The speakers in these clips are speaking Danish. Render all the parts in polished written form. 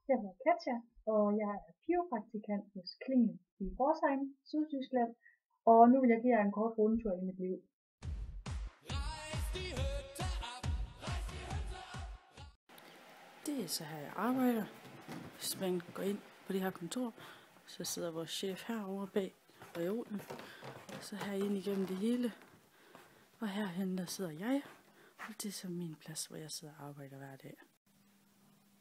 Jeg hedder Katja, og jeg er piropraktikant hos Klingen i Forsheim, Sydtyskland, og nu vil jeg give jer en kort rundtur i mit liv. Det er så her, jeg arbejder. Hvis man går ind på det her kontor, så sidder vores chef herovre bag reolen. Så herinde igennem det hele. Og herhen der sidder jeg. Og det er så min plads, hvor jeg sidder og arbejder hver dag.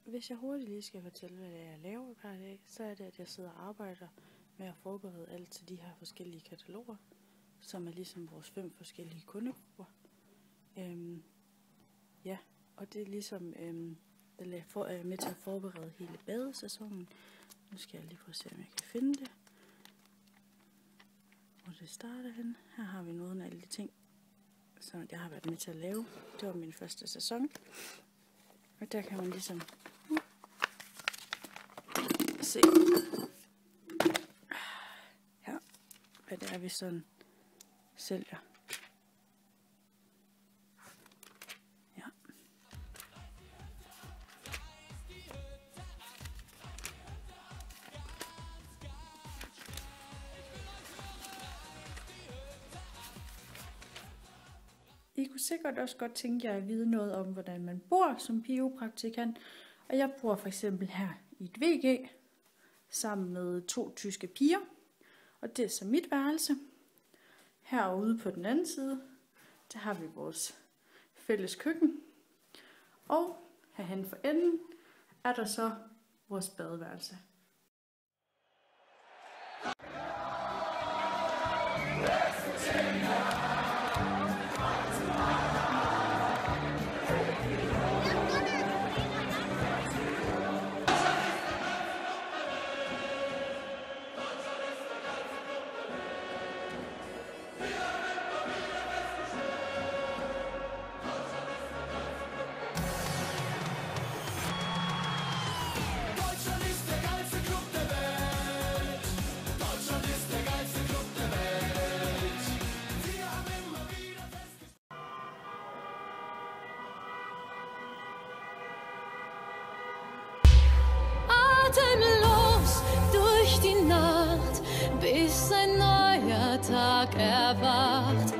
Hvis jeg hurtigt lige skal fortælle, hvad det er, jeg laver hver dag, så er det, at jeg sidder og arbejder med at forberede alt til de her forskellige kataloger, som er ligesom vores 5 forskellige kundegrupper. Ja, og det er ligesom jeg er med til at forberede hele badesæsonen. Nu skal jeg lige prøve at se, om jeg kan finde det. Hvor det starter hen. Her har vi nogle af alle de ting, som jeg har været med til at lave. Det var min første sæson. Og der kan man ligesom se her, hvad det er, vi sådan sælger. Ja. I kunne sikkert også godt tænke jer at vide noget om, hvordan man bor som piropraktikant. Og jeg bor for eksempel her i et VG sammen med 2 tyske piger. Og det er så mit værelse. Herude på den anden side, der har vi vores fælles køkken. Og herhen for enden er der så vores badeværelse. Atemlos durch die Nacht, bis ein neuer Tag erwacht.